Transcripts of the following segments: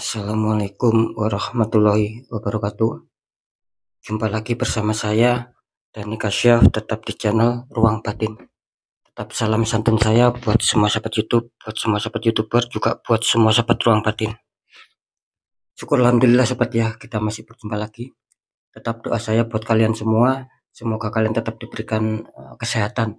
Assalamualaikum warahmatullahi wabarakatuh. Jumpa lagi bersama saya Dani Kasyaf, tetap di channel Ruang Batin. Tetap salam santun saya buat semua sahabat YouTube, buat semua sahabat YouTuber, juga buat semua sahabat Ruang Batin. Syukur alhamdulillah sahabat ya, kita masih berjumpa lagi. Tetap doa saya buat kalian semua, semoga kalian tetap diberikan kesehatan,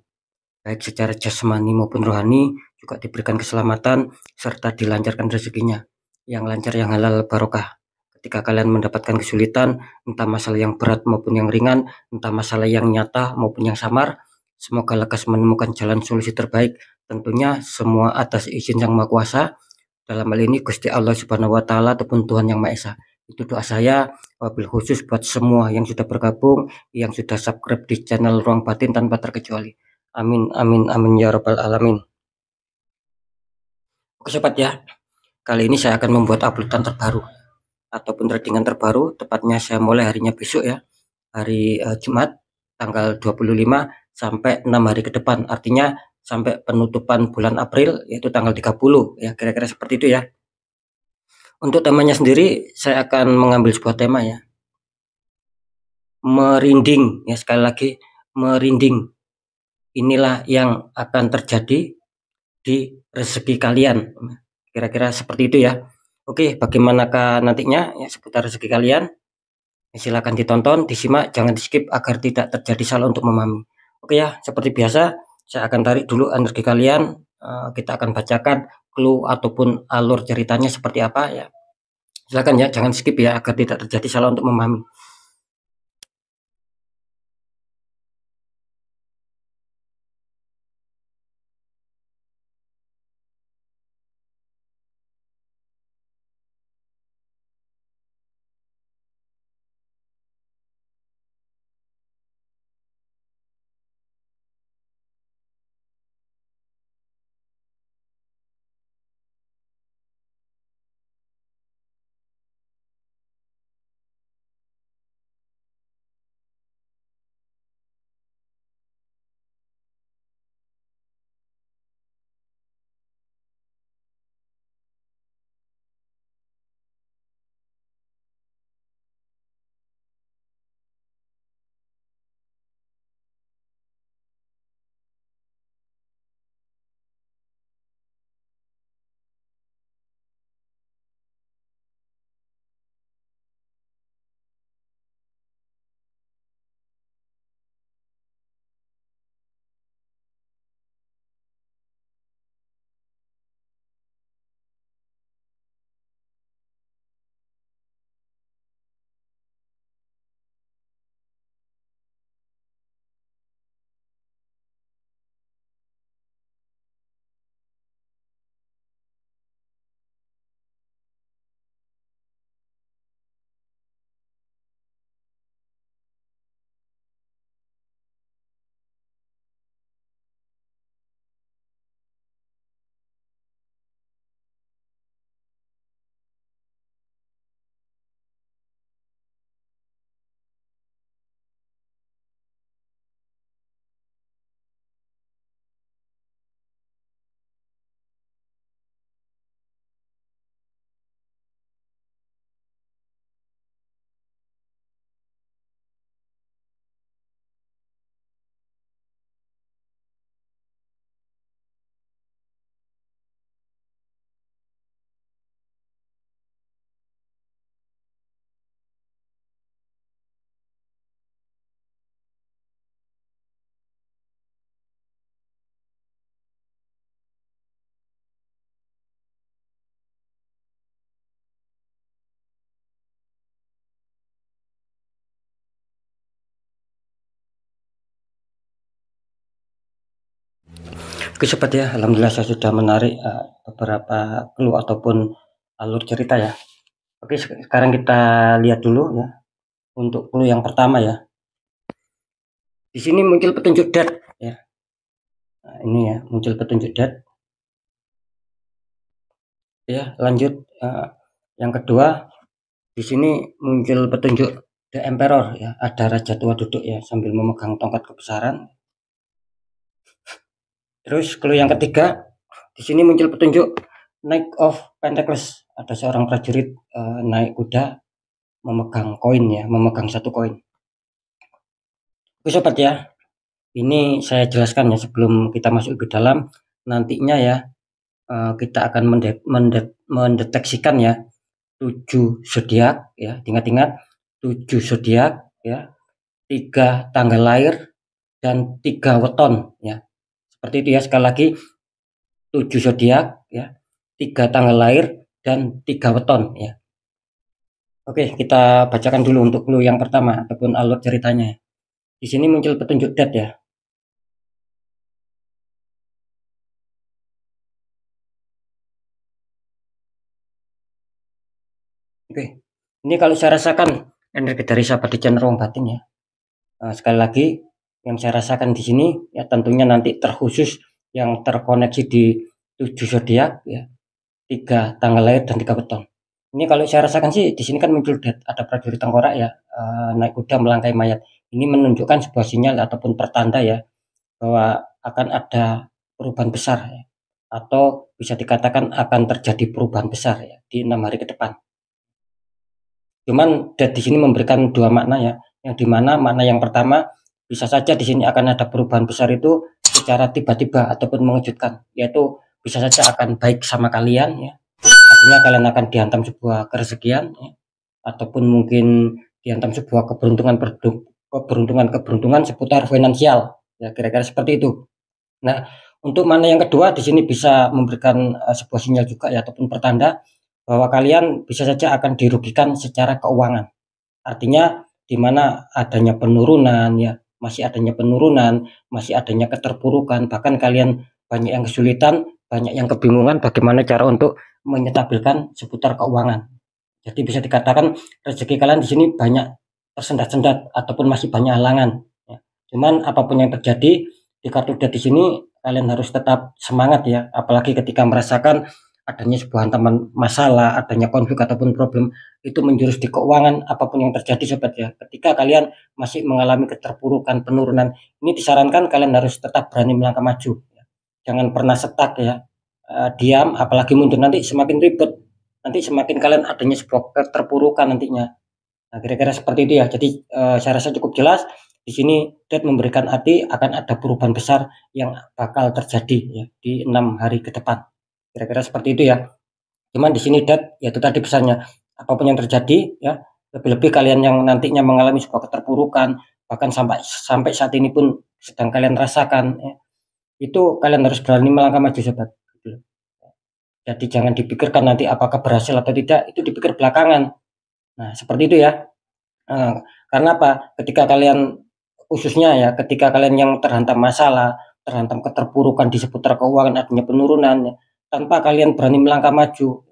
baik secara jasmani maupun rohani, juga diberikan keselamatan serta dilancarkan rezekinya yang lancar, yang halal, barokah. Ketika kalian mendapatkan kesulitan, entah masalah yang berat maupun yang ringan, entah masalah yang nyata maupun yang samar, semoga lekas menemukan jalan solusi terbaik. Tentunya semua atas izin Yang Maha Kuasa, dalam hal ini Gusti Allah Subhanahu wa Ta'ala ataupun Tuhan Yang Maha Esa. Itu doa saya, wabil khusus buat semua yang sudah bergabung, yang sudah subscribe di channel Ruang Batin tanpa terkecuali. Amin, amin, amin ya rabbal alamin. Oke sobat ya, kali ini saya akan membuat uploadan terbaru ataupun tradingan terbaru, tepatnya saya mulai harinya besok ya, hari Jumat tanggal 25 sampai 6 hari ke depan, artinya sampai penutupan bulan April yaitu tanggal 30 ya, kira-kira seperti itu ya. Untuk temanya sendiri saya akan mengambil sebuah tema ya, merinding ya, sekali lagi merinding. Inilah yang akan terjadi di rezeki kalian, kira-kira seperti itu ya. Oke, bagaimanakah nantinya ya seputar rezeki kalian? Silakan ditonton, disimak, jangan di skip agar tidak terjadi salah untuk memahami. Oke ya, seperti biasa saya akan tarik dulu energi kalian. Kita akan bacakan clue ataupun alur ceritanya seperti apa ya. Silakan ya, jangan skip ya agar tidak terjadi salah untuk memahami. Oke sobat ya, alhamdulillah saya sudah menarik beberapa clue ataupun alur cerita ya. Oke, sekarang kita lihat dulu ya untuk clue yang pertama ya. Di sini muncul petunjuk dat ya. Nah, ini ya, muncul petunjuk dat. Ya, lanjut yang kedua, di sini muncul petunjuk The Emperor ya, ada raja tua duduk ya sambil memegang tongkat kebesaran. Terus clue yang ketiga, di sini muncul petunjuk Knight of Pentacles, ada seorang prajurit naik kuda memegang koin ya, memegang satu koin. Oke sobat ya, ini saya jelaskan ya sebelum kita masuk lebih dalam. Nantinya ya kita akan mendeteksikan ya 7 zodiak ya, ingat-ingat 7 zodiak ya, 3 tanggal lahir dan 3 weton ya. Seperti itu ya, sekali lagi 7 zodiak ya, 3 tanggal lahir dan 3 weton ya. Oke, kita bacakan dulu untuk clue yang pertama ataupun alur ceritanya. Di sini muncul petunjuk date ya. Oke, ini kalau saya rasakan energi dari sahabat di channel Ruang Batin ya. Sekali lagi yang saya rasakan di sini ya, tentunya nanti terkhusus yang terkoneksi di 7 zodiak ya, 3 tanggal lahir dan 3 weton. Ini kalau saya rasakan sih di sini kan muncul date, ada prajurit tengkorak ya, naik kuda melangkai mayat. Ini menunjukkan sebuah sinyal ataupun pertanda ya bahwa akan ada perubahan besar ya, atau bisa dikatakan akan terjadi perubahan besar ya di 6 hari ke depan. Cuman date di sini memberikan 2 makna ya, yang dimana makna yang pertama bisa saja di sini akan ada perubahan besar itu secara tiba-tiba ataupun mengejutkan, yaitu bisa saja akan baik sama kalian ya, artinya kalian akan dihantam sebuah kerezekian ya, ataupun mungkin dihantam sebuah keberuntungan seputar finansial ya, kira-kira seperti itu. Nah, untuk mana yang kedua di sini bisa memberikan sebuah sinyal juga ya, ataupun pertanda bahwa kalian bisa saja akan dirugikan secara keuangan. Artinya di mana adanya penurunan ya, masih adanya penurunan, masih adanya keterpurukan, bahkan kalian banyak yang kesulitan, banyak yang kebingungan bagaimana cara untuk menyetabilkan seputar keuangan. Jadi bisa dikatakan rezeki kalian di sini banyak tersendat-sendat ataupun masih banyak halangan ya. Cuman apapun yang terjadi di kartu date di sini kalian harus tetap semangat ya, apalagi ketika merasakan adanya sebuah hantaman masalah, adanya konflik ataupun problem itu menjurus di keuangan, apapun yang terjadi sobat ya. Ketika kalian masih mengalami keterpurukan, penurunan, ini disarankan kalian harus tetap berani melangkah maju ya. Jangan pernah stuck ya. Diam apalagi mundur, nanti semakin ribet. Nanti semakin kalian adanya sebuah keterpurukan nantinya. Nah, kira-kira seperti itu ya. Jadi saya rasa cukup jelas. Di sini date memberikan arti akan ada perubahan besar yang bakal terjadi ya di 6 hari ke depan. Kira-kira seperti itu ya. Cuman di sini date yaitu tadi pesannya, apapun yang terjadi ya, lebih-lebih kalian yang nantinya mengalami sebuah keterpurukan, bahkan sampai saat ini pun sedang kalian rasakan ya, itu kalian harus berani melangkah maju sobat. Jadi jangan dipikirkan nanti apakah berhasil atau tidak, itu dipikir belakangan. Nah, seperti itu ya. Karena apa? Ketika kalian khususnya ya, ketika kalian yang terhantam masalah, terhantam keterpurukan di seputar keuangan, adanya penurunan ya, tanpa kalian berani melangkah maju,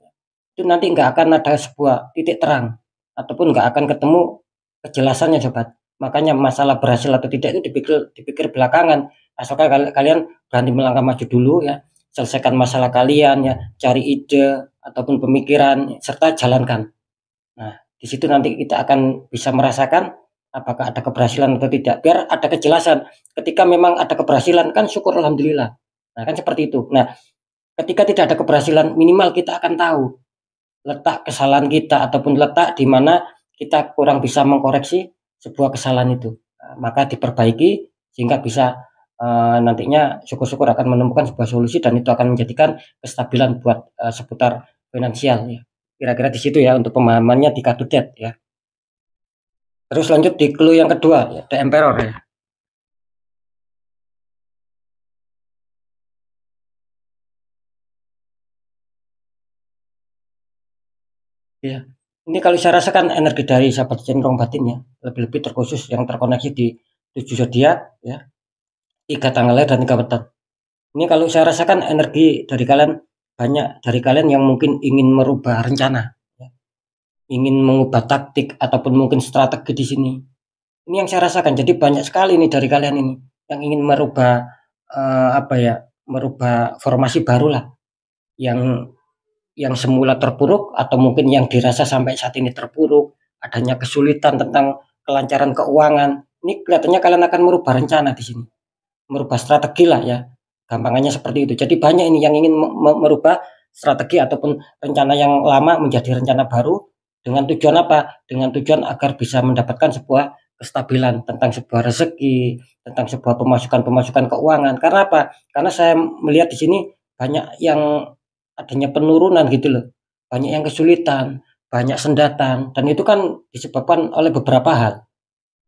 itu nanti nggak akan ada sebuah titik terang ataupun nggak akan ketemu kejelasannya sobat. Makanya masalah berhasil atau tidak itu dipikir belakangan, asalkan kalian berani melangkah maju dulu ya, selesaikan masalah kalian ya, cari ide ataupun pemikiran serta jalankan. Nah, di situ nanti kita akan bisa merasakan apakah ada keberhasilan atau tidak, biar ada kejelasan. Ketika memang ada keberhasilan kan syukur alhamdulillah. Nah, kan seperti itu. Nah, ketika tidak ada keberhasilan, minimal kita akan tahu letak kesalahan kita ataupun letak di mana kita kurang bisa mengkoreksi sebuah kesalahan itu. Nah, maka diperbaiki sehingga bisa nantinya syukur-syukur akan menemukan sebuah solusi dan itu akan menjadikan kestabilan buat seputar finansial ya. Kira-kira di situ ya untuk pemahamannya di kartu date ya. Terus lanjut di clue yang kedua ya, The Emperor ya. Ya. Ini kalau saya rasakan energi dari sahabat cenderung batin ya, lebih-lebih terkhusus yang terkoneksi di 7 zodiak ya, 3 tanggal lahir dan 3 weton. Ini kalau saya rasakan energi dari kalian, banyak dari kalian yang mungkin ingin merubah rencana ya, ingin mengubah taktik ataupun mungkin strategi di sini. Ini yang saya rasakan. Jadi banyak sekali nih dari kalian ini yang ingin merubah apa ya, merubah formasi baru lah, yang semula terpuruk atau mungkin yang dirasa sampai saat ini terpuruk, adanya kesulitan tentang kelancaran keuangan. Ini kelihatannya kalian akan merubah rencana di sini, merubah strategi lah ya. Gampangannya seperti itu. Jadi banyak ini yang ingin merubah strategi ataupun rencana yang lama menjadi rencana baru dengan tujuan apa? Dengan tujuan agar bisa mendapatkan sebuah kestabilan tentang sebuah rezeki, tentang sebuah pemasukan keuangan. Karena apa? Karena saya melihat di sini banyak yang adanya penurunan gitu loh. Banyak yang kesulitan, banyak sendatan, dan itu kan disebabkan oleh beberapa hal.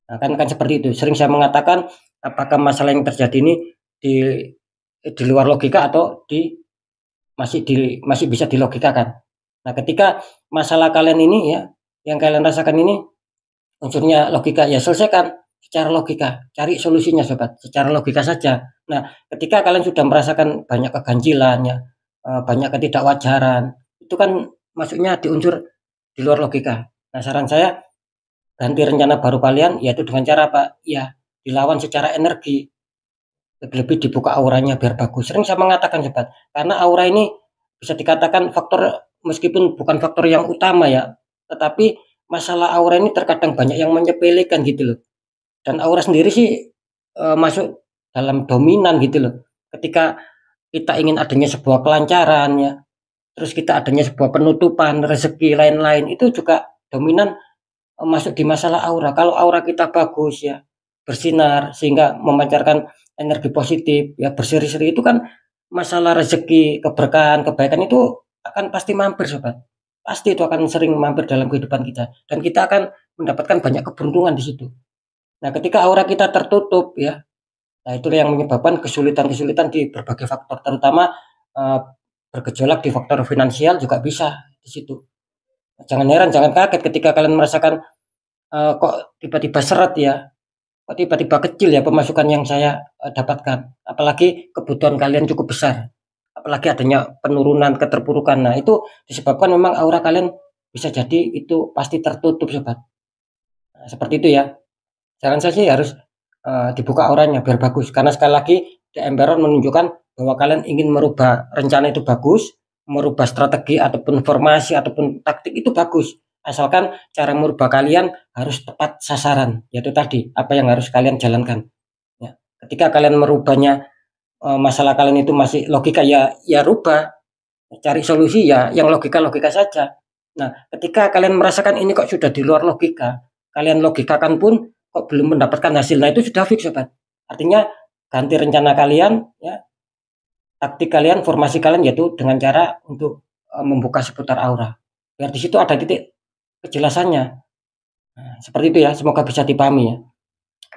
Nah, kan seperti itu. Sering saya mengatakan apakah masalah yang terjadi ini di luar logika atau masih bisa dilogikakan. Nah, ketika masalah kalian ini ya, yang kalian rasakan ini unsurnya logika, ya selesaikan secara logika, cari solusinya sobat, secara logika saja. Nah, ketika kalian sudah merasakan banyak keganjilan ya, banyak ketidakwajaran, itu kan masuknya di unsur di luar logika. Nah, saran saya ganti rencana baru kalian yaitu dengan cara apa? Ya, dilawan secara energi. Lebih dibuka auranya biar bagus. Sering saya mengatakan sobat, karena aura ini bisa dikatakan faktor meskipun bukan faktor yang utama ya, tetapi masalah aura ini terkadang banyak yang menyepelekan gitu loh. Dan aura sendiri sih masuk dalam dominan gitu loh. Ketika kita ingin adanya sebuah kelancaran ya, terus kita adanya sebuah penutupan, rezeki lain-lain, itu juga dominan masuk di masalah aura. Kalau aura kita bagus ya, bersinar sehingga memancarkan energi positif ya, berseri-seri, itu kan masalah rezeki, keberkahan, kebaikan itu akan pasti mampir sobat. Pasti itu akan sering mampir dalam kehidupan kita dan kita akan mendapatkan banyak keberuntungan di situ. Nah, ketika aura kita tertutup ya, nah itu yang menyebabkan kesulitan-kesulitan di berbagai faktor, terutama eh, bergejolak di faktor finansial juga bisa di situ. Jangan heran, jangan kaget ketika kalian merasakan kok tiba-tiba seret ya, kok tiba-tiba kecil ya pemasukan yang saya dapatkan. Apalagi kebutuhan kalian cukup besar. Apalagi adanya penurunan keterpurukan. Nah, itu disebabkan memang aura kalian bisa jadi itu pasti tertutup sobat. Nah, seperti itu ya. Saran saya sih harus dibuka auranya biar bagus. Karena sekali lagi The Emperor menunjukkan bahwa kalian ingin merubah rencana itu bagus, merubah strategi ataupun formasi ataupun taktik itu bagus. Asalkan cara merubah kalian harus tepat sasaran, yaitu tadi apa yang harus kalian jalankan. Ya. Ketika kalian merubahnya masalah kalian itu masih logika ya rubah, cari solusi ya yang logika-logika saja. Nah, ketika kalian merasakan ini kok sudah di luar logika, kalian logikakan pun kok belum mendapatkan hasil. Nah, itu sudah fix sobat. Artinya ganti rencana kalian ya, taktik kalian, formasi kalian yaitu dengan cara untuk membuka seputar aura. Biar di situ ada titik kejelasannya. Nah, seperti itu ya, semoga bisa dipahami ya.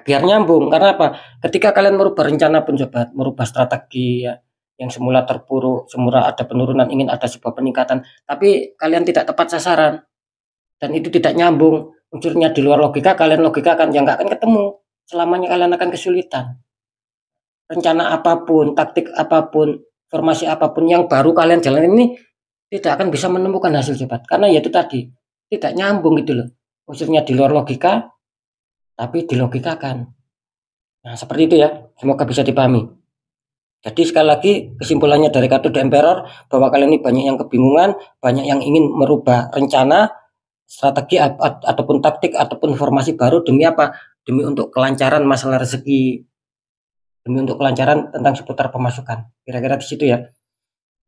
Biar nyambung, karena apa? Ketika kalian merubah rencana pun sobat, merubah strategi ya, yang semula terpuruk, semula ada penurunan, ingin ada sebuah peningkatan, tapi kalian tidak tepat sasaran dan itu tidak nyambung, unsurnya di luar logika, kalian logika kan yang nggak akan ketemu. Selamanya kalian akan kesulitan. Rencana apapun, taktik apapun, formasi apapun yang baru kalian jalan ini tidak akan bisa menemukan hasil sobat, karena ya itu tadi tidak nyambung gitu loh. Unsurnya di luar logika, tapi dilogikakan. Nah, seperti itu ya. Semoga bisa dipahami. Jadi sekali lagi kesimpulannya dari kartu The Emperor bahwa kalian ini banyak yang kebingungan, banyak yang ingin merubah rencana, strategi ataupun taktik ataupun formasi baru demi apa? Demi untuk kelancaran masalah rezeki, demi untuk kelancaran tentang seputar pemasukan. Kira-kira di situ ya.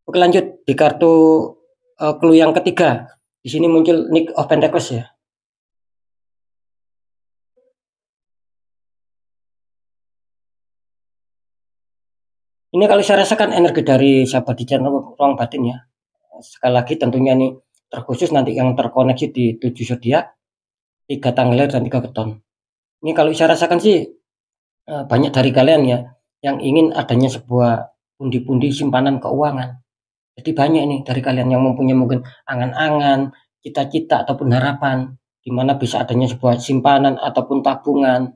Oke, lanjut di kartu clue yang ketiga. Di sini muncul Knight of Pentacles ya. Ini kalau saya rasakan energi dari sahabat di channel Ruang Batin ya. Sekali lagi tentunya nih terkhusus nanti yang terkoneksi di 7 zodiak, 3 tanggal lahir dan 3 beton. Ini kalau saya rasakan sih banyak dari kalian ya yang ingin adanya sebuah pundi-pundi simpanan keuangan. Jadi banyak nih dari kalian yang mempunyai mungkin angan-angan, cita-cita ataupun harapan di mana bisa adanya sebuah simpanan ataupun tabungan.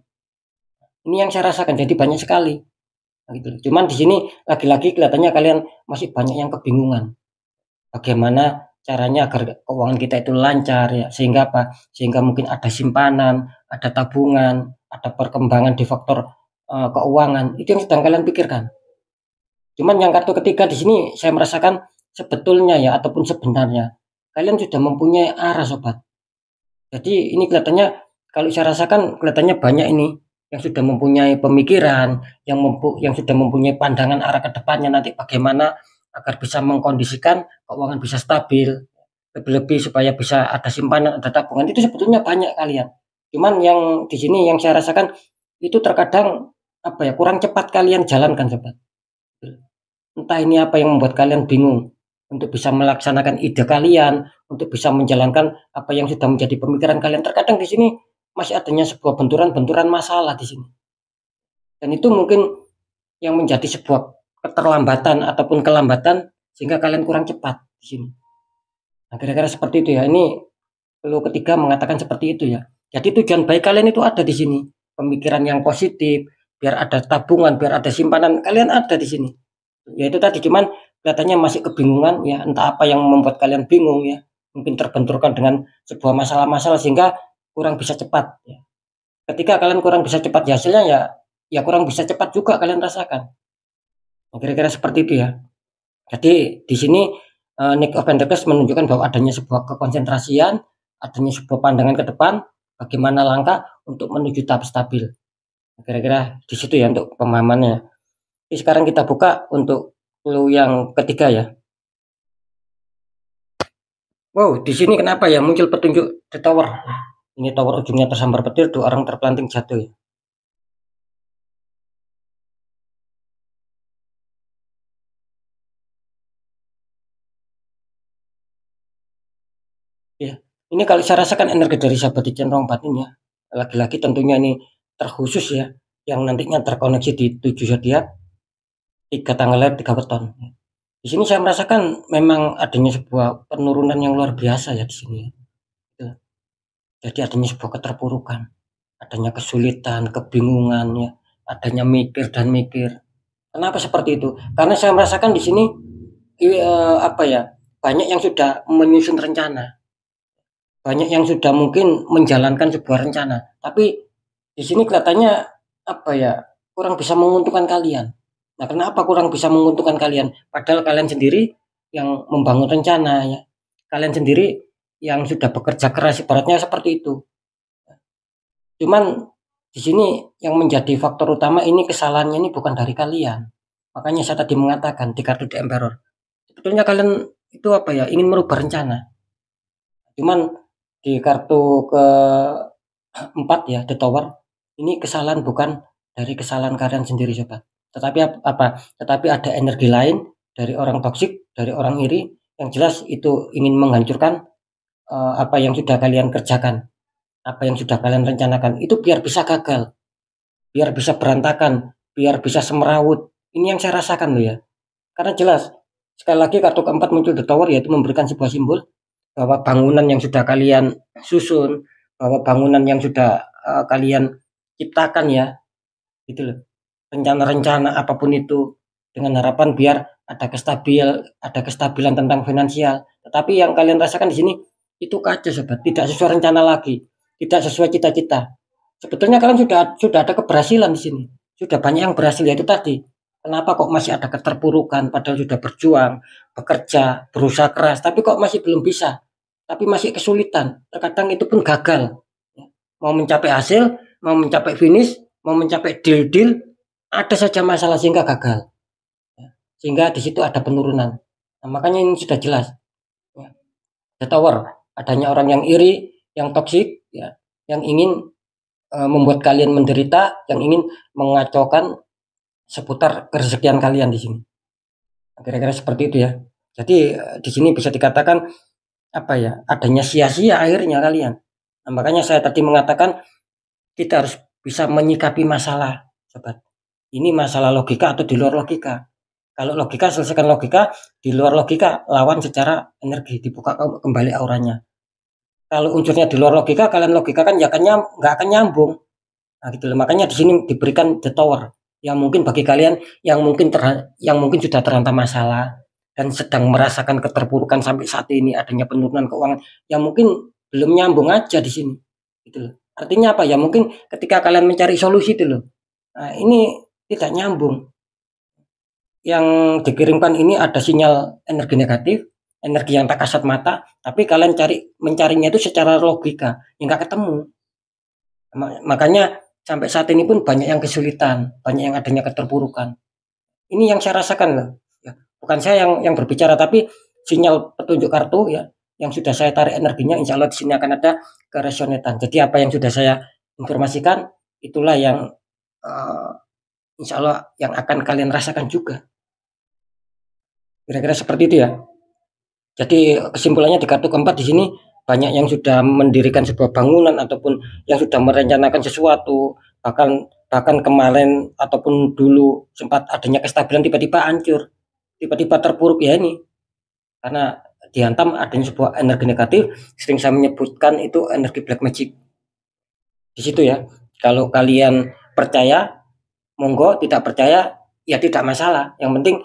Ini yang saya rasakan, jadi banyak sekali. Gitu. Cuman di sini lagi-lagi kelihatannya kalian masih banyak yang kebingungan. Bagaimana caranya agar keuangan kita itu lancar ya, sehingga apa? Sehingga mungkin ada simpanan, ada tabungan, ada perkembangan di faktor keuangan. Itu yang sedang kalian pikirkan. Cuman yang kartu ketiga di sini saya merasakan sebetulnya ya ataupun sebenarnya kalian sudah mempunyai arah sobat. Jadi ini kelihatannya kalau saya rasakan kelihatannya banyak ini yang sudah mempunyai pemikiran, yang sudah mempunyai pandangan arah ke depannya nanti bagaimana agar bisa mengkondisikan keuangan bisa stabil, lebih-lebih supaya bisa ada simpanan, ada tabungan, itu sebetulnya banyak kalian. Cuman yang di sini yang saya rasakan itu terkadang kurang cepat kalian jalankan sobat. Entah ini apa yang membuat kalian bingung untuk bisa melaksanakan ide kalian, untuk bisa menjalankan apa yang sudah menjadi pemikiran kalian. Terkadang di sini masih adanya sebuah benturan-benturan masalah di sini. Dan itu mungkin yang menjadi sebuah keterlambatan ataupun kelambatan sehingga kalian kurang cepat di sini. Nah, kira-kira seperti itu ya. Ini perlu ketiga mengatakan seperti itu ya. Jadi tujuan baik kalian itu ada di sini. Pemikiran yang positif, biar ada tabungan, biar ada simpanan, kalian ada di sini. Ya itu tadi, cuman kelihatannya masih kebingungan ya, entah apa yang membuat kalian bingung ya. Mungkin terbenturkan dengan sebuah masalah-masalah sehingga kurang bisa cepat ya. Ketika kalian kurang bisa cepat ya, hasilnya ya kurang bisa cepat juga kalian rasakan. Nah, kira-kira seperti itu ya. Jadi di sini Knight of Pentacles menunjukkan bahwa adanya sebuah kekonsentrasian, adanya sebuah pandangan ke depan, bagaimana langkah untuk menuju tahap stabil. Kira-kira di situ ya untuk pemahamannya. Jadi sekarang kita buka untuk clue yang ketiga ya. Wow, di sini kenapa ya muncul petunjuk The Tower? Ini tower ujungnya tersambar petir, 2 orang terpelanting jatuh ya. Ya, ini kalau saya rasakan energi dari sahabat di cenderung batin ya. Lagi-lagi tentunya ini terkhusus ya, yang nantinya terkoneksi di 7 zodiak, 3 tanggal lahir, 3 weton. Di sini saya merasakan memang adanya sebuah penurunan yang luar biasa ya di sini. Ya. Jadi adanya sebuah keterpurukan, adanya kesulitan, kebingungan ya, adanya mikir dan mikir. Kenapa seperti itu? Karena saya merasakan di sini banyak yang sudah menyusun rencana, banyak yang sudah mungkin menjalankan sebuah rencana, tapi di sini kelihatannya kurang bisa menguntungkan kalian. Nah, kenapa kurang bisa menguntungkan kalian? Padahal kalian sendiri yang membangun rencana ya. Kalian sendiri yang sudah bekerja keras, ibaratnya seperti itu. Cuman di sini yang menjadi faktor utama ini kesalahannya ini bukan dari kalian. Makanya saya tadi mengatakan di kartu The Emperor. Sebetulnya kalian itu ingin merubah rencana. Cuman di kartu keempat ya, The Tower, ini kesalahan bukan dari kesalahan kalian sendiri sobat. Tetapi ada energi lain dari orang toksik, dari orang iri, yang jelas itu ingin menghancurkan apa yang sudah kalian kerjakan, apa yang sudah kalian rencanakan, itu biar bisa gagal, biar bisa berantakan, biar bisa semerawut. Ini yang saya rasakan loh ya. Karena jelas, sekali lagi kartu keempat muncul The Tower, yaitu memberikan sebuah simbol bahwa bangunan yang sudah kalian susun, bahwa bangunan yang sudah kalian ciptakan ya, gitu loh. Rencana-rencana apapun itu dengan harapan biar ada kestabilan tentang finansial. Tetapi yang kalian rasakan di sini itu kacau sobat, tidak sesuai rencana lagi, tidak sesuai cita-cita. Sebetulnya kalian sudah ada keberhasilan di sini. Sudah banyak yang berhasil, yaitu tadi. Kenapa kok masih ada keterpurukan padahal sudah berjuang, bekerja, berusaha keras, tapi kok masih belum bisa. Tapi masih kesulitan. Terkadang itu pun gagal. Mau mencapai hasil, mau mencapai finish, mau mencapai deal-deal, ada saja masalah sehingga gagal. Sehingga di situ ada penurunan. Nah, makanya ini sudah jelas. The Tower, adanya orang yang iri, yang toksik, ya, yang ingin membuat kalian menderita, yang ingin mengacaukan seputar kerezekian kalian di sini. Kira-kira seperti itu ya. Jadi di sini bisa dikatakan adanya sia-sia akhirnya kalian. Nah, makanya saya tadi mengatakan kita harus bisa menyikapi masalah, sobat. Ini masalah logika atau di luar logika. Kalau logika, selesaikan logika, di luar logika lawan secara energi, dibuka kembali auranya. Kalau unsurnya di luar logika, kalian logika kan nggak akan nyambung. Nah, gitu loh. Makanya di sini diberikan The Tower yang mungkin bagi kalian yang mungkin sudah terhantam masalah dan sedang merasakan keterpurukan sampai saat ini, adanya penurunan keuangan yang mungkin belum nyambung aja di sini. Gitu loh. Artinya apa ya? Mungkin ketika kalian mencari solusi itu loh. Nah, ini tidak nyambung. Yang dikirimkan ini ada sinyal energi negatif, energi yang tak kasat mata, tapi kalian mencarinya itu secara logika, yang nggak ketemu. Makanya sampai saat ini pun banyak yang kesulitan, banyak yang adanya keterpurukan. Ini yang saya rasakan loh. Ya, bukan saya yang berbicara, tapi sinyal petunjuk kartu ya, yang sudah saya tarik energinya, insya Allah di sini akan ada keresonetan. Jadi apa yang sudah saya informasikan, itulah yang insya Allah yang akan kalian rasakan juga. Kira-kira seperti itu ya. Jadi kesimpulannya di kartu keempat di sini banyak yang sudah mendirikan sebuah bangunan ataupun yang sudah merencanakan sesuatu, bahkan kemarin ataupun dulu sempat adanya kestabilan tiba-tiba hancur, tiba-tiba terpuruk ya ini karena dihantam adanya sebuah energi negatif. Sering saya menyebutkan itu energi black magic di situ ya. Kalau kalian percaya monggo, tidak percaya ya tidak masalah, yang penting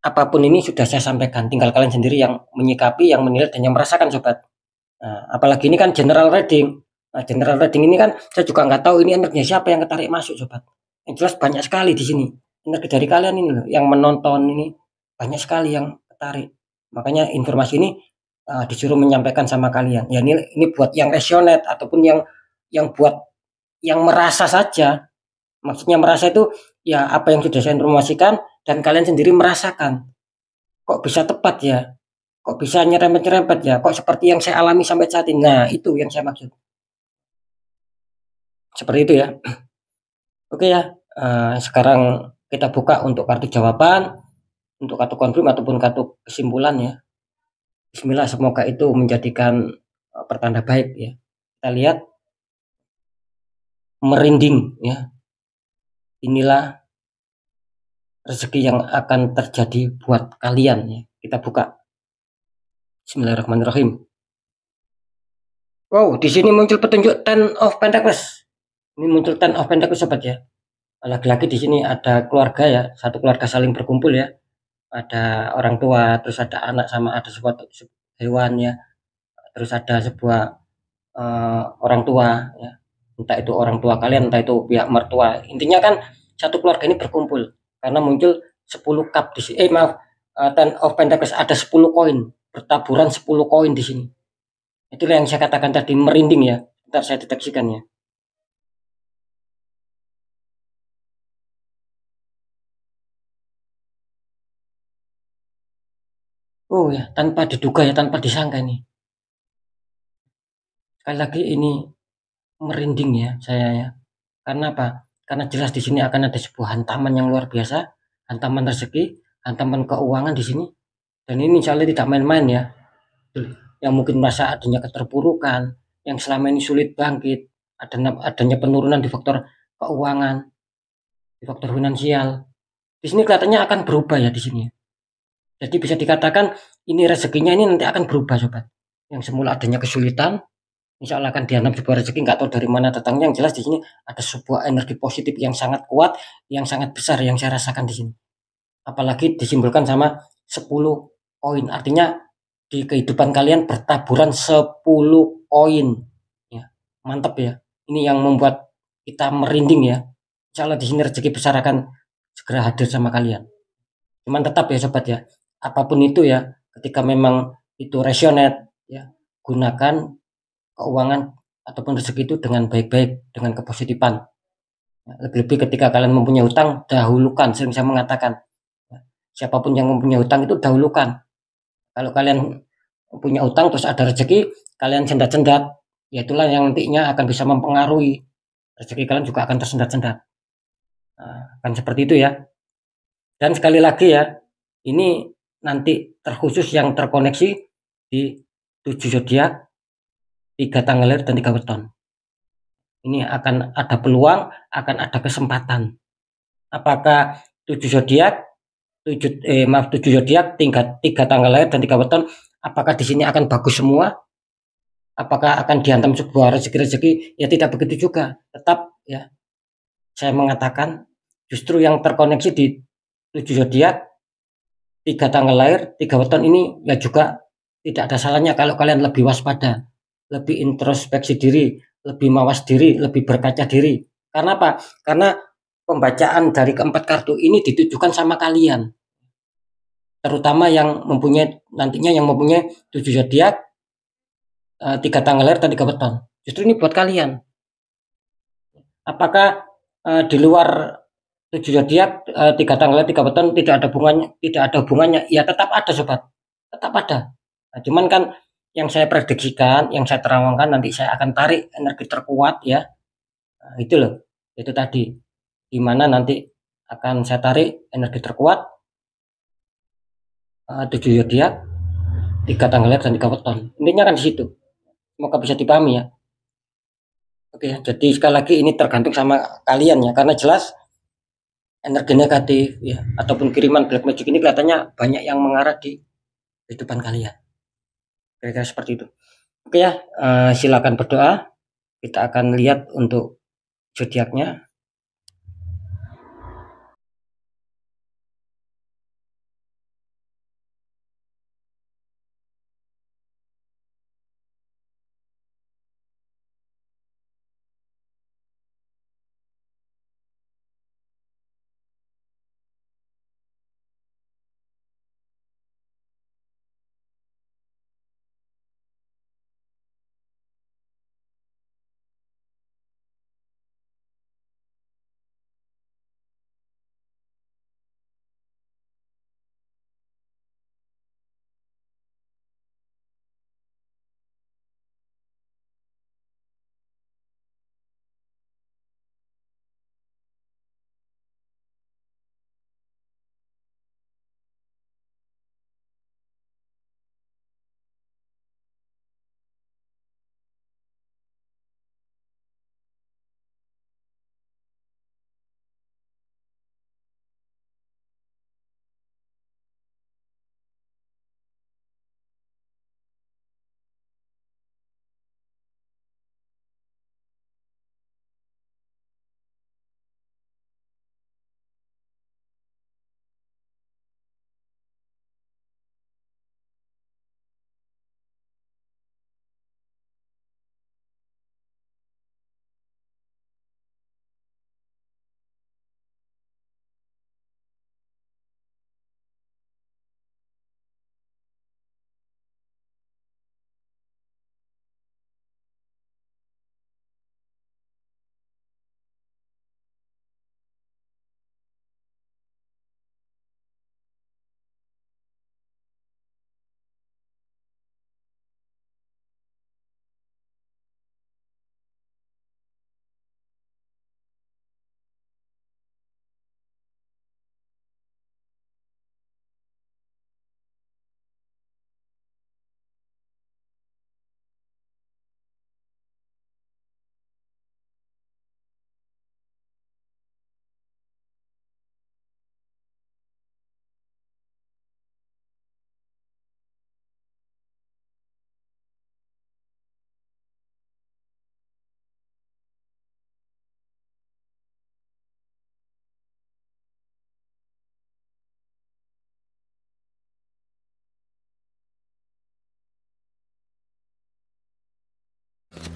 apapun ini sudah saya sampaikan, tinggal kalian sendiri yang menyikapi, yang menilai, dan yang merasakan sobat. Nah, apalagi ini kan general reading. Nah, general reading ini kan saya juga nggak tahu ini energinya siapa yang ketarik masuk sobat. Yang jelas banyak sekali di sini energi dari kalian ini loh, yang menonton ini banyak sekali yang ketarik. Makanya informasi ini disuruh menyampaikan sama kalian. Ya ini buat yang resonate ataupun yang buat yang merasa saja. Maksudnya merasa itu ya apa yang sudah saya informasikan dan kalian sendiri merasakan. Kok bisa tepat ya? Kok bisa nyerempet-nyerempet ya? Kok seperti yang saya alami sampai saat ini? Nah, itu yang saya maksud. Seperti itu ya. Oke ya. Sekarang kita buka untuk kartu jawaban, untuk kartu konfirm ataupun kartu kesimpulan ya. Bismillah, semoga itu menjadikan pertanda baik ya. Kita lihat merinding ya. Inilah rezeki yang akan terjadi buat kalian ya. Kita buka. Bismillahirrahmanirrahim. Wow, di sini muncul petunjuk Ten of Pentacles. Ini muncul Ten of Pentacles sobat ya. Lagi-lagi di sini ada keluarga ya, satu keluarga saling berkumpul ya. Ada orang tua, terus ada anak sama ada sebuah hewan ya. Terus ada sebuah orang tua ya. Entah itu orang tua kalian, entah itu pihak mertua. Intinya kan satu keluarga ini berkumpul karena muncul 10 cup di sini. Maaf, Ten of Pentacles ada 10 koin, bertaburan 10 koin di sini. Itulah yang saya katakan tadi merinding ya. Ntar saya deteksikan ya. Oh ya, tanpa diduga ya, tanpa disangka ini. Sekali lagi ini merinding ya saya ya. Karena apa? Karena jelas di sini akan ada sebuah hantaman yang luar biasa, hantaman rezeki, hantaman keuangan di sini. Dan ini insya Allah tidak main-main ya. Yang mungkin merasa adanya keterpurukan, yang selama ini sulit bangkit, adanya penurunan di faktor keuangan, di faktor finansial. Di sini kelihatannya akan berubah ya di sini. Jadi bisa dikatakan ini rezekinya ini nanti akan berubah sobat. Yang semula adanya kesulitan, insya Allah akan dihantam sebuah rezeki, nggak tahu dari mana datangnya. Yang jelas di sini ada sebuah energi positif yang sangat kuat, yang sangat besar yang saya rasakan di sini. Apalagi disimbolkan sama 10 koin, artinya di kehidupan kalian bertaburan 10 koin. Ya, mantap ya. Ini yang membuat kita merinding ya. Insya Allah di sini rezeki besar akan segera hadir sama kalian. Cuman tetap ya sobat ya, apapun itu ya, ketika memang itu resonate ya, gunakan keuangan ataupun rezeki itu dengan baik-baik, dengan kepositifan. Lebih-lebih ketika kalian mempunyai hutang, dahulukan. Sering saya mengatakan, siapapun yang mempunyai hutang itu dahulukan. Kalau kalian punya hutang terus ada rezeki, kalian sendat-sendat, ya itulah yang nantinya akan bisa mempengaruhi rezeki kalian juga akan tersendat-sendat. Nah, kan seperti itu ya. Dan sekali lagi ya, ini nanti terkhusus yang terkoneksi di 7 zodiak, 3 tanggal lahir dan 3 weton. Ini akan ada peluang, akan ada kesempatan. Apakah 7 zodiak, 7 zodiak, 3 tanggal lahir dan 3 weton, apakah di sini akan bagus semua? Apakah akan dihantam sebuah rezeki-rezeki? Ya tidak begitu juga. Tetap ya, saya mengatakan justru yang terkoneksi di 7 zodiak, 3 tanggal lahir, 3 weton ini ya juga tidak ada salahnya kalau kalian lebih waspada, lebih introspeksi diri, lebih mawas diri, lebih berkaca diri. Karena apa? Karena pembacaan dari keempat kartu ini ditujukan sama kalian. Terutama yang mempunyai nantinya yang mempunyai 7 zodiak, 3 tanggal lahir dan 3 weton. Justru ini buat kalian. Apakah di luar 7 zodiak, 3 tanggal 3 weton tidak ada hubungannya. Ya tetap ada sobat, tetap ada. Nah, cuman kan yang saya prediksikan, yang saya terangkan nanti saya akan tarik energi terkuat ya. Nah, itu loh. Itu tadi. Di mana nanti akan saya tarik energi terkuat 7 zodiak, 3 tanggal dan 3 weton. Intinya kan di situ. Semoga bisa dipahami ya. Oke, jadi sekali lagi ini tergantung sama kalian ya, karena jelas energi negatif ya ataupun kiriman black magic ini kelihatannya banyak yang mengarah di kehidupan kalian. Kira-kira seperti itu. Oke ya, silakan berdoa. Kita akan lihat untuk zodiaknya.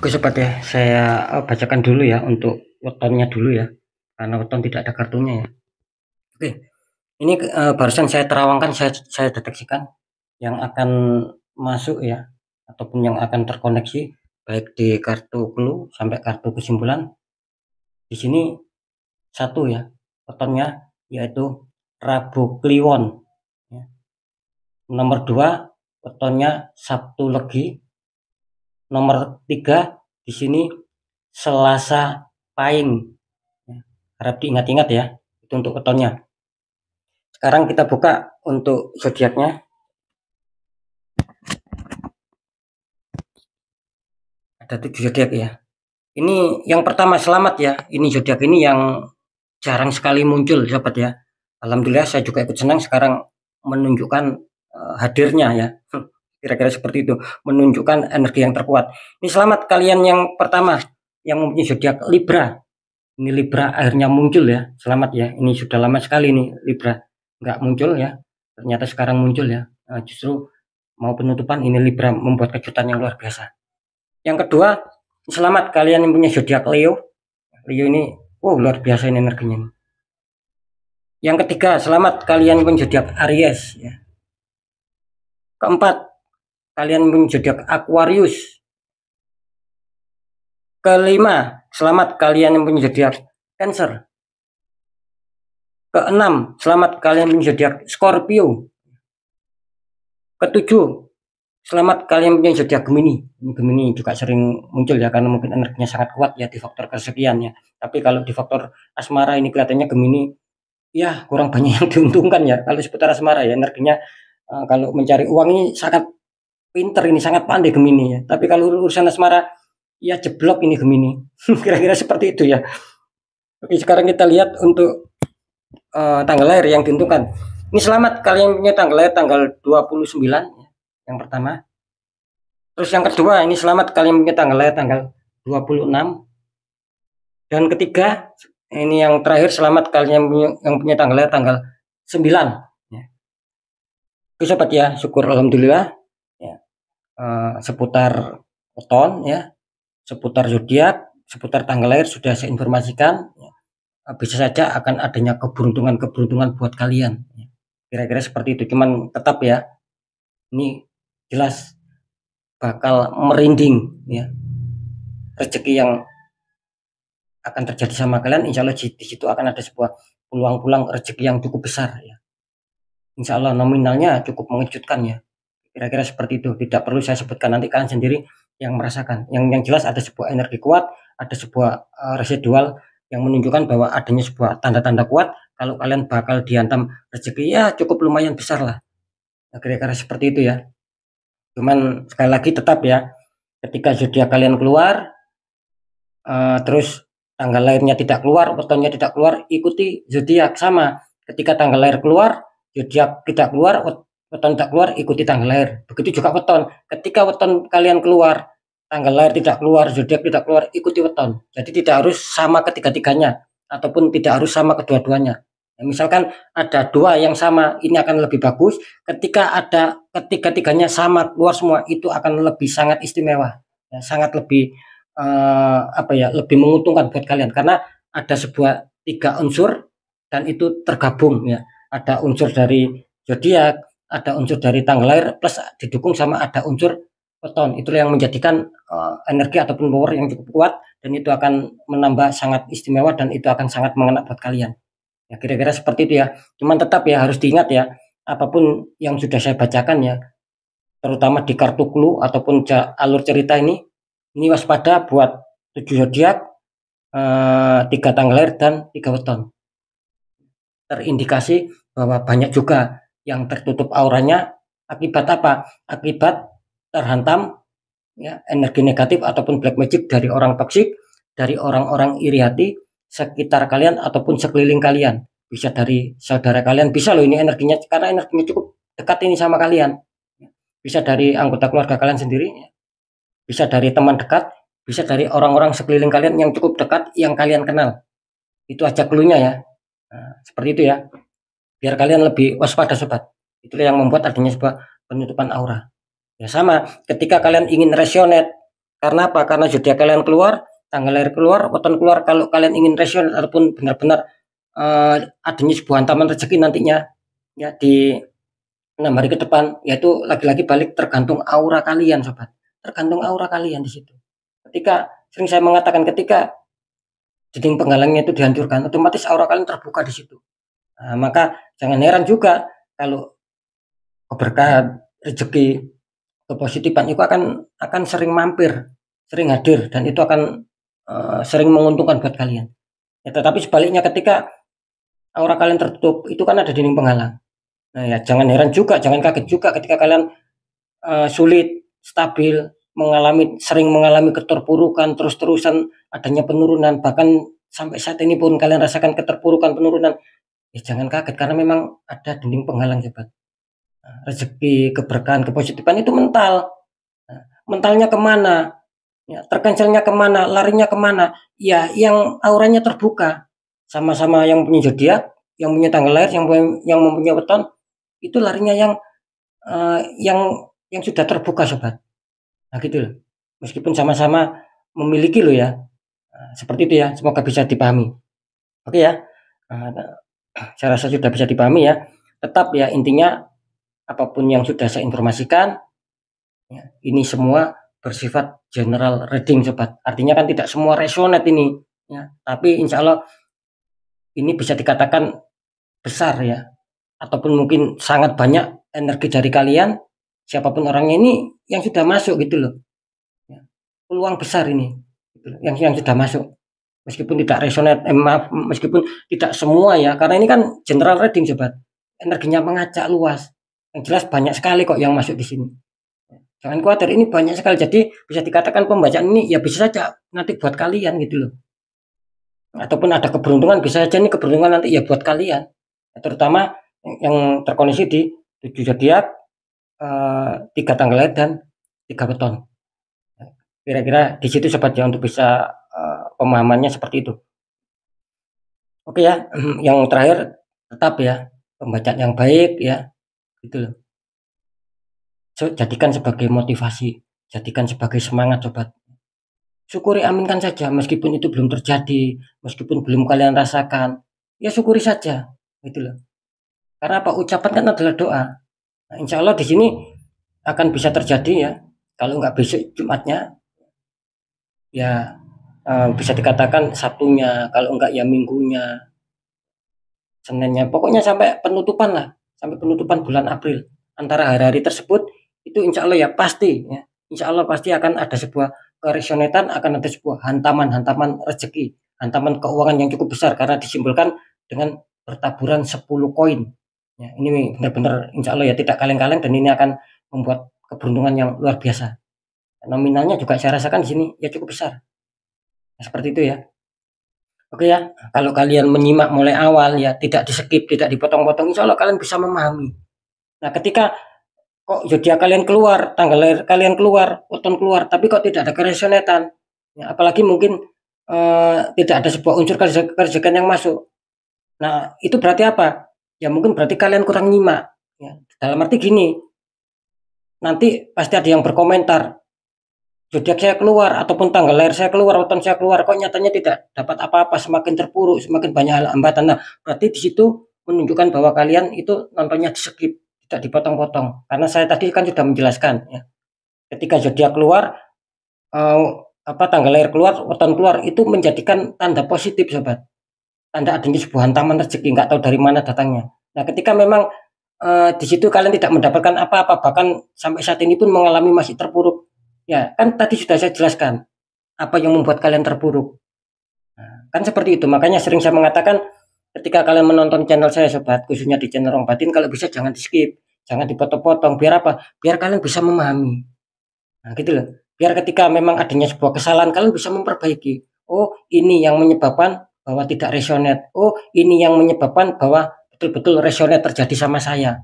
Oke sobat ya, saya bacakan dulu ya untuk wetonnya dulu ya, karena weton tidak ada kartunya ya. Oke, ini barusan saya terawangkan, saya deteksikan yang akan masuk ya, ataupun yang akan terkoneksi baik di kartu clue sampai kartu kesimpulan. Di sini satu ya wetonnya, yaitu Rabu Kliwon ya. Nomor 2 wetonnya Sabtu Legi. Nomor 3 di sini Selasa Pahing ya. Harap diingat-ingat ya, itu untuk wetonnya. Sekarang kita buka untuk zodiaknya. Ada 7 zodiak ya. Ini yang pertama, selamat ya. Ini zodiak ini yang jarang sekali muncul sahabat ya. Alhamdulillah saya juga ikut senang sekarang menunjukkan hadirnya ya. Kira-kira seperti itu, menunjukkan energi yang terkuat. Ini selamat kalian yang pertama yang mempunyai zodiak Libra. Ini Libra akhirnya muncul ya. Selamat ya. Ini sudah lama sekali nih Libra nggak muncul ya. Ternyata sekarang muncul ya. Justru mau penutupan, ini Libra membuat kejutan yang luar biasa. Yang kedua, selamat kalian yang punya zodiak Leo. Leo ini luar biasa ini energinya. Yang ketiga, selamat kalian yang punya zodiak Aries ya. Keempat, kalian punya zodiak Aquarius. Kelima, selamat kalian yang punya zodiak Cancer. Keenam, selamat kalian punya zodiak Scorpio. Ketujuh, selamat kalian punya zodiak Gemini. Ini Gemini juga sering muncul ya, karena mungkin energinya sangat kuat ya di faktor kesekian ya. Tapi kalau di faktor asmara ini kelihatannya Gemini ya kurang banyak yang diuntungkan ya. Kalau seputar asmara ya energinya kalau mencari uang ini sangat pinter, ini sangat pandai Gemini ya. Tapi kalau urusan asmara ya jeblok ini Gemini. Kira-kira seperti itu ya. Oke, sekarang kita lihat untuk tanggal lahir yang ditentukan. Ini selamat kalian punya tanggal lahir tanggal 29 ya, yang pertama. Terus yang kedua, ini selamat kalian punya tanggal lahir tanggal 26. Dan ketiga, ini yang terakhir, selamat kalian yang punya tanggal lahir tanggal 9 ya. Oke sobat ya, syukur alhamdulillah ya. Seputar weton ya, seputar zodiak, seputar tanggal lahir sudah saya informasikan ya. Bisa saja akan adanya keberuntungan buat kalian. Kira-kira seperti itu. Cuman tetap ya, ini jelas bakal merinding ya. Rezeki yang akan terjadi sama kalian, insya Allah di situ akan ada sebuah peluang-peluang rezeki yang cukup besar ya. Insya Allah nominalnya cukup mengejutkan ya. Kira-kira seperti itu. Tidak perlu saya sebutkan, nanti kalian sendiri yang merasakan. Yang jelas ada sebuah energi kuat, ada sebuah residual yang menunjukkan bahwa adanya sebuah tanda-tanda kuat kalau kalian bakal dihantam rezeki ya cukup lumayan besar lah. Nah, kira-kira seperti itu ya. Cuman sekali lagi tetap ya, ketika zodiak kalian keluar terus tanggal lahirnya tidak keluar, wetonnya tidak keluar, ikuti zodiak. Sama ketika tanggal lahir keluar, zodiak tidak keluar, weton tidak keluar, ikuti tanggal lahir. Begitu juga weton, ketika weton kalian keluar, tanggal lahir tidak keluar, zodiak tidak keluar, ikuti weton. Jadi tidak harus sama ketiga-tiganya ataupun tidak harus sama kedua-duanya. Nah, misalkan ada dua yang sama, ini akan lebih bagus. Ketika ada ketiga-tiganya sama keluar semua, itu akan lebih sangat istimewa ya, sangat lebih lebih menguntungkan buat kalian, karena ada sebuah 3 unsur dan itu tergabung ya. Ada unsur dari zodiak, ada unsur dari tanggal lahir, plus didukung sama ada unsur weton. Itulah yang menjadikan energi ataupun power yang cukup kuat, dan itu akan menambah sangat istimewa dan itu akan sangat mengena buat kalian. Ya kira-kira seperti itu ya. Cuman tetap ya harus diingat ya, apapun yang sudah saya bacakan ya, terutama di kartu clue ataupun alur cerita ini waspada buat 7 zodiak, 3 tanggal lahir dan 3 weton. Terindikasi bahwa banyak juga yang tertutup auranya akibat apa? Akibat terhantam ya energi negatif ataupun black magic dari orang toksik, dari orang-orang iri hati sekitar kalian ataupun sekeliling kalian. Bisa dari saudara kalian, bisa loh ini energinya, karena energinya cukup dekat ini sama kalian. Bisa dari anggota keluarga kalian sendiri, bisa dari teman dekat, bisa dari orang-orang sekeliling kalian yang cukup dekat yang kalian kenal. Itu aja cluenya ya. Nah, seperti itu ya. Biar kalian lebih waspada sobat. Itulah yang membuat adanya sebuah penutupan aura. Ya sama, ketika kalian ingin resonate, karena apa? Karena zodiak kalian keluar, tanggal lahir keluar, weton keluar. Kalau kalian ingin resonate ataupun benar-benar adanya sebuah hantaman rezeki nantinya ya di 6 hari ke depan, yaitu lagi-lagi balik tergantung aura kalian sobat. Tergantung aura kalian di situ. Ketika sering saya mengatakan, ketika dinding penghalangnya itu dihancurkan, otomatis aura kalian terbuka di situ. Nah, maka jangan heran juga kalau keberkahan, rezeki, kepositifan itu akan sering mampir, sering hadir, dan itu akan sering menguntungkan buat kalian. Ya, tetapi sebaliknya ketika aura kalian tertutup, itu kan ada dinding penghalang. Nah ya, jangan heran juga, jangan kaget juga ketika kalian sulit, stabil, sering mengalami keterpurukan, terus-terusan adanya penurunan, bahkan sampai saat ini pun kalian rasakan keterpurukan, penurunan. Ya jangan kaget, karena memang ada dinding penghalang sobat. Rezeki, keberkahan, kepositifan itu mental. Mentalnya kemana? Ya, terkancelnya kemana? Larinya kemana? Ya yang auranya terbuka. Sama-sama yang punya zodiak, yang punya tanggal lahir, yang mempunyai weton, itu larinya yang sudah terbuka sobat. Nah gitu loh. Meskipun sama-sama memiliki loh ya. Seperti itu ya. Semoga bisa dipahami. Oke ya. Saya rasa sudah bisa dipahami ya. Tetap ya, intinya apapun yang sudah saya informasikan ya, ini semua bersifat general reading sobat. Artinya kan tidak semua resonate ini ya. Tapi insya Allah ini bisa dikatakan besar ya, ataupun mungkin sangat banyak energi dari kalian, siapapun orangnya ini yang sudah masuk gitu loh. Ya, peluang besar ini gitu loh, yang sudah masuk. Meskipun tidak resonate, maaf, meskipun tidak semua ya, karena ini kan general reading sobat. Energinya mengacak luas. Yang jelas banyak sekali kok yang masuk di sini. Jangan khawatir, ini banyak sekali. Jadi bisa dikatakan pembacaan ini ya bisa saja nanti buat kalian gitu loh. Ataupun ada keberuntungan, bisa saja ini keberuntungan nanti ya buat kalian. Terutama yang terkoneksi di 7 zodiak, 3 tanggal lahir dan 3 beton. Kira-kira di situ sobat ya untuk bisa pemahamannya seperti itu. Oke ya, yang terakhir tetap ya pembacaan yang baik ya, gitu loh. Jadikan sebagai motivasi, jadikan sebagai semangat sobat. Syukuri, aminkan saja meskipun itu belum terjadi, meskipun belum kalian rasakan, ya syukuri saja, gitu loh. Karena apa? Ucapan kan adalah doa. Nah, insya Allah di sini akan bisa terjadi ya. Kalau nggak besok Jumatnya, ya bisa dikatakan Sabtunya, kalau enggak ya Minggunya, Seninnya, pokoknya sampai penutupan lah, sampai penutupan bulan April. Antara hari-hari tersebut itu insya Allah ya pasti ya, insya Allah pasti akan ada sebuah keresonetan, akan ada sebuah hantaman-hantaman rezeki, hantaman keuangan yang cukup besar karena disimbolkan dengan bertaburan 10 koin. Ya, ini benar-benar insya Allah ya tidak kaleng-kaleng dan ini akan membuat keberuntungan yang luar biasa. Nominalnya juga saya rasakan di sini ya cukup besar. Nah, seperti itu ya. Oke ya, kalau kalian menyimak mulai awal ya, tidak di-skip, tidak dipotong-potong, insya Allah kalian bisa memahami. Nah, ketika kok zodiak kalian keluar, tanggal lahir kalian keluar, weton keluar, tapi kok tidak ada keresonetan, ya, apalagi mungkin tidak ada sebuah unsur kerjakan yang masuk. Nah, itu berarti apa? Ya mungkin berarti kalian kurang nyimak. Ya. Dalam arti gini, nanti pasti ada yang berkomentar, zodiak saya keluar ataupun tanggal lahir saya keluar, weton saya keluar, kok nyatanya tidak dapat apa-apa, semakin terpuruk, semakin banyak hambatan. Nah, berarti di situ menunjukkan bahwa kalian itu nontonnya di-skip, tidak dipotong-potong. Karena saya tadi kan sudah menjelaskan ya. Ketika zodiak keluar, tanggal lahir keluar, weton keluar, itu menjadikan tanda positif, sobat. Tanda adanya sebuah hantaman rezeki, nggak tahu dari mana datangnya. Nah, ketika memang di situ kalian tidak mendapatkan apa-apa, bahkan sampai saat ini pun mengalami masih terpuruk. Ya, kan tadi sudah saya jelaskan apa yang membuat kalian terpuruk. Nah, kan seperti itu. Makanya sering saya mengatakan ketika kalian menonton channel saya sobat, khususnya di channel Ruang Batin, kalau bisa jangan di-skip, jangan dipotong-potong. Biar apa? Biar kalian bisa memahami. Nah, gitu loh. Biar ketika memang adanya sebuah kesalahan, kalian bisa memperbaiki. Oh, ini yang menyebabkan bahwa tidak resonate. Oh, ini yang menyebabkan bahwa betul-betul resonate terjadi sama saya.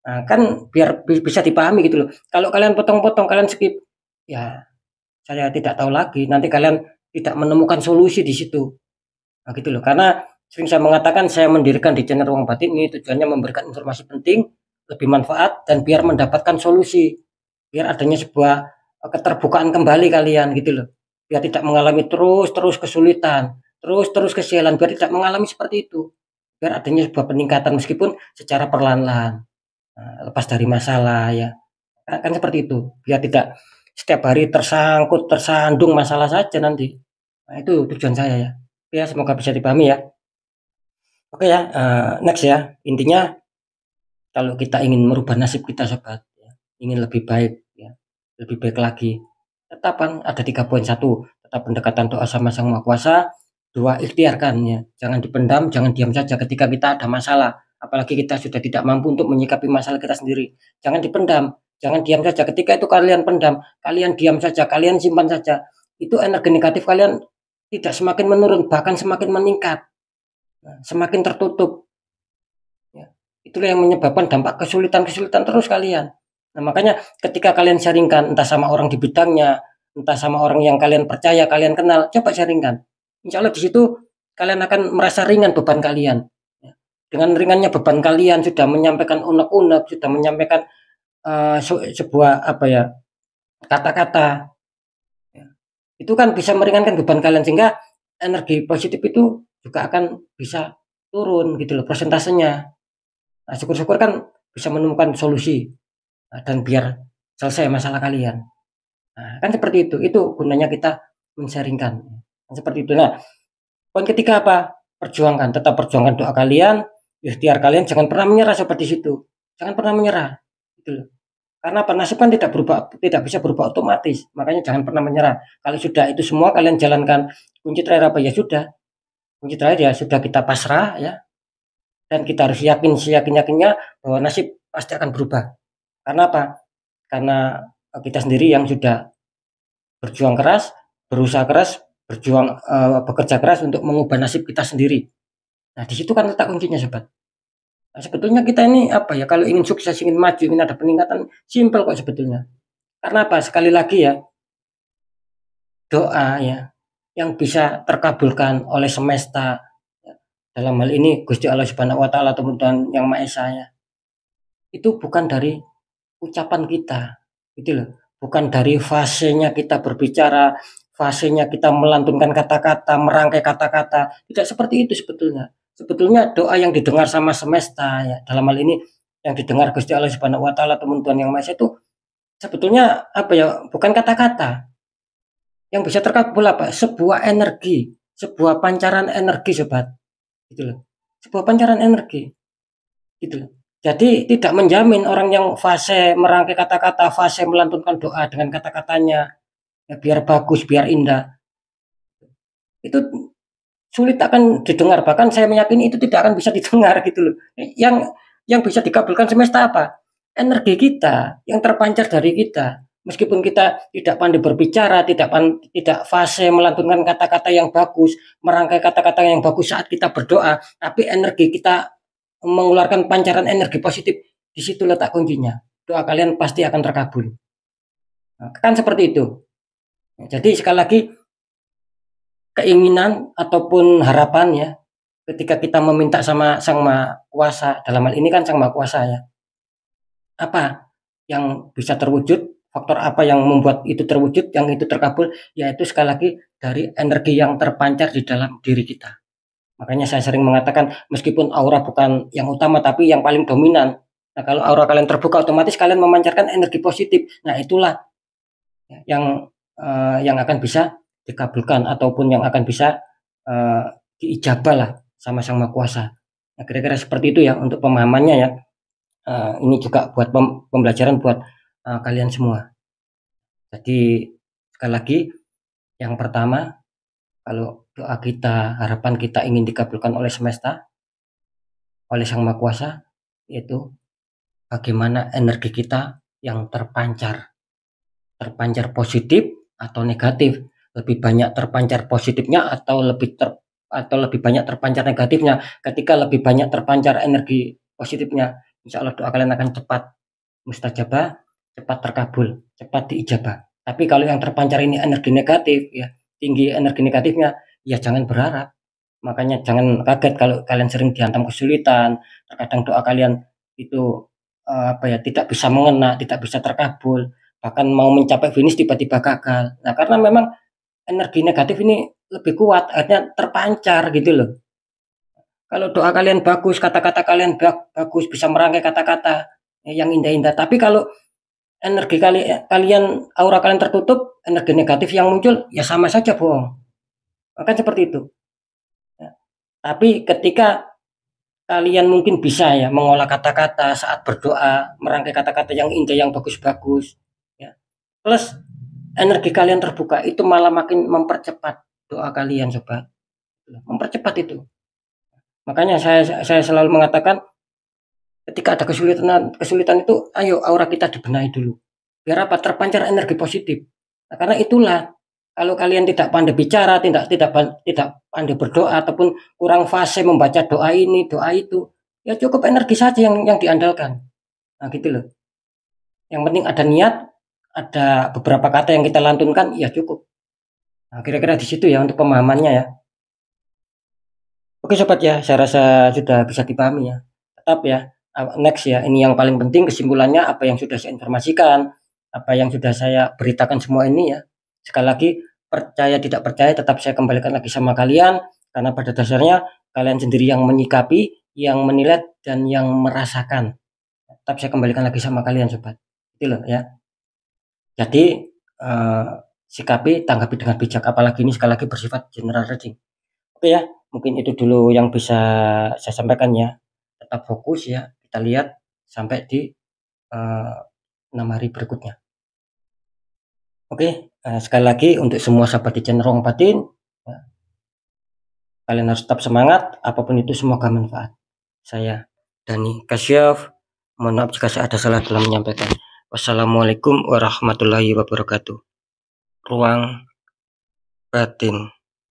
Nah, kan biar bisa dipahami gitu loh. Kalau kalian potong-potong, kalian skip, ya saya tidak tahu lagi. Nanti kalian tidak menemukan solusi di situ. Nah, gitu loh. Karena sering saya mengatakan saya mendirikan di channel Ruang Batin ini tujuannya memberikan informasi penting, lebih manfaat dan biar mendapatkan solusi. Biar adanya sebuah keterbukaan kembali kalian gitu loh. Biar tidak mengalami terus kesulitan, terus kesialan, biar tidak mengalami seperti itu. Biar adanya sebuah peningkatan meskipun secara perlahan-lahan. Lepas dari masalah ya. Kan seperti itu. Biar tidak setiap hari tersangkut, tersandung masalah saja nanti. Nah, itu tujuan saya ya. Ya, semoga bisa dipahami ya. Oke ya, next ya. Intinya kalau kita ingin merubah nasib kita sobat, ya, ingin lebih baik ya, lebih baik lagi. Tetap kan ada 3 poin. 1, tetap pendekatan doa sama Sang Maha Kuasa. 2, ikhtiarkan ya. Jangan dipendam, jangan diam saja ketika kita ada masalah. Apalagi kita sudah tidak mampu untuk menyikapi masalah kita sendiri. Jangan dipendam, jangan diam saja. Ketika itu kalian pendam, kalian diam saja, kalian simpan saja. Itu energi negatif kalian tidak semakin menurun, bahkan semakin meningkat. Nah, semakin tertutup. Ya. Itulah yang menyebabkan dampak kesulitan-kesulitan terus kalian. Nah, makanya ketika kalian sharingkan entah sama orang di bidangnya, entah sama orang yang kalian percaya, kalian kenal, coba sharingkan. Insya Allah di situ kalian akan merasa ringan beban kalian. Ya. Dengan ringannya beban kalian sudah menyampaikan unek-unek, sudah menyampaikan sebuah apa ya kata-kata. Ya. Itu kan bisa meringankan beban kalian sehingga energi positif itu juga akan bisa turun gitu loh persentasenya. Nah, syukur-syukur kan bisa menemukan solusi dan biar selesai masalah kalian. Nah, kan seperti itu gunanya kita men-sharingkan. Kan seperti itu. Nah, poin ketiga apa? Perjuangkan, tetap perjuangkan doa kalian, ikhtiar kalian jangan pernah menyerah seperti situ. Jangan pernah menyerah, gitu loh. Karena apa? Nasib kan tidak bisa berubah otomatis. Makanya jangan pernah menyerah. Kalau sudah itu semua kalian jalankan, kunci terakhir apa? Ya sudah. Kunci terakhir ya sudah kita pasrah ya. Dan kita harus yakin seyakin-yakinnya bahwa nasib pasti akan berubah. Karena apa? Karena kita sendiri yang sudah berjuang keras, berusaha keras, bekerja keras untuk mengubah nasib kita sendiri. Nah, di situ kan letak kuncinya, sobat. Nah, sebetulnya kita ini apa ya, kalau ingin sukses, ingin maju, ingin ada peningkatan, simpel kok sebetulnya. Karena apa? Sekali lagi ya, doa ya yang bisa terkabulkan oleh semesta, ya, dalam hal ini Gusti Allah Subhanahu wa taala atau Tuhan Yang Maha Esa ya. Itu bukan dari ucapan kita, gitu loh. Bukan dari fasenya kita berbicara, fasenya kita melantunkan kata-kata, merangkai kata-kata. Tidak seperti itu sebetulnya. Sebetulnya doa yang didengar sama semesta ya, dalam hal ini yang didengar Gusti Allah Subhanahu wa taala atau Tuhan Yang Maha Esa itu sebetulnya apa ya? Bukan kata-kata. Yang bisa terkabul apa? Sebuah energi, sebuah pancaran energi, sobat. Gitu loh. Sebuah pancaran energi. Gitu loh. Jadi tidak menjamin orang yang fase merangkai kata-kata, fase melantunkan doa dengan kata-katanya ya, biar bagus, biar indah. Itu sulit akan didengar. Bahkan saya meyakini itu tidak akan bisa didengar gitu loh. Yang bisa dikabulkan semesta apa? Energi kita yang terpancar dari kita. Meskipun kita tidak pandai berbicara, tidak fase melantunkan kata-kata yang bagus, merangkai kata-kata yang bagus saat kita berdoa, tapi energi kita mengeluarkan pancaran energi positif, di situ letak kuncinya. Doa kalian pasti akan terkabul. Nah, kan seperti itu. Jadi sekali lagi keinginan ataupun harapan ya, ketika kita meminta sama Sang Maha Kuasa, dalam hal ini kan Sang Maha Kuasa ya. Apa yang bisa terwujud? Faktor apa yang membuat itu terwujud, yang itu terkabul? Yaitu sekali lagi dari energi yang terpancar di dalam diri kita. Makanya saya sering mengatakan meskipun aura bukan yang utama tapi yang paling dominan. Nah, kalau aura kalian terbuka otomatis kalian memancarkan energi positif. Nah, itulah yang akan bisa dikabulkan ataupun yang akan bisa diijabah lah sama Sang Maha Kuasa. Nah, kira-kira seperti itu ya untuk pemahamannya ya. Ini juga buat pembelajaran buat kalian semua. Jadi sekali lagi yang pertama, kalau doa kita, harapan kita ingin dikabulkan oleh semesta, oleh Sang Maha Kuasa, yaitu bagaimana energi kita yang terpancar positif atau negatif, lebih banyak terpancar positifnya atau lebih banyak terpancar negatifnya. Ketika lebih banyak terpancar energi positifnya, insya Allah doa kalian akan cepat mustajabah, cepat terkabul, cepat diijabah. Tapi kalau yang terpancar ini energi negatif ya, tinggi energi negatifnya, ya jangan berharap. Makanya jangan kaget kalau kalian sering dihantam kesulitan, terkadang doa kalian itu tidak bisa mengena, tidak bisa terkabul, bahkan mau mencapai finish tiba-tiba gagal. Nah, karena memang energi negatif ini lebih kuat, akhirnya terpancar gitu loh. Kalau doa kalian bagus, kata-kata kalian bagus, bisa merangkai kata-kata yang indah-indah. Tapi kalau energi kalian, aura kalian tertutup, energi negatif yang muncul, ya sama saja bohong. Maka seperti itu. Ya. Tapi ketika kalian mungkin bisa ya mengolah kata-kata saat berdoa, merangkai kata-kata yang indah, yang bagus-bagus, ya. Plus energi kalian terbuka, itu malah makin mempercepat doa kalian, sobat. Mempercepat itu. Makanya saya selalu mengatakan ketika ada kesulitan itu, ayo aura kita dibenahi dulu. Biar apa? Terpancar energi positif. Nah, karena itulah kalau kalian tidak pandai bicara, tidak pandai berdoa ataupun kurang fase membaca doa ini, doa itu, ya cukup energi saja yang diandalkan. Nah, gitu loh. Yang penting ada niat, ada beberapa kata yang kita lantunkan, ya cukup. Nah, kira-kira di situ ya untuk pemahamannya ya. Oke sobat ya, saya rasa sudah bisa dipahami ya. Tetap ya, next ya, ini yang paling penting kesimpulannya apa yang sudah saya informasikan, apa yang sudah saya beritakan semua ini ya. Sekali lagi, percaya tidak percaya tetap saya kembalikan lagi sama kalian, karena pada dasarnya kalian sendiri yang menyikapi, yang menilai, dan yang merasakan. Tetap saya kembalikan lagi sama kalian sobat. Itu loh ya. Jadi, sikapi, tanggapi dengan bijak, apalagi ini sekali lagi bersifat general reading. Oke ya, mungkin itu dulu yang bisa saya sampaikan ya. tetap fokus ya, kita lihat sampai di 6 hari berikutnya. Oke, sekali lagi untuk semua sahabat di channel Ruang Batin, kalian harus tetap semangat, apapun itu semoga manfaat. Saya Dani Kasyaf, mohon maaf jika saya ada salah dalam menyampaikan. Wassalamualaikum warahmatullahi wabarakatuh. Ruang Batin.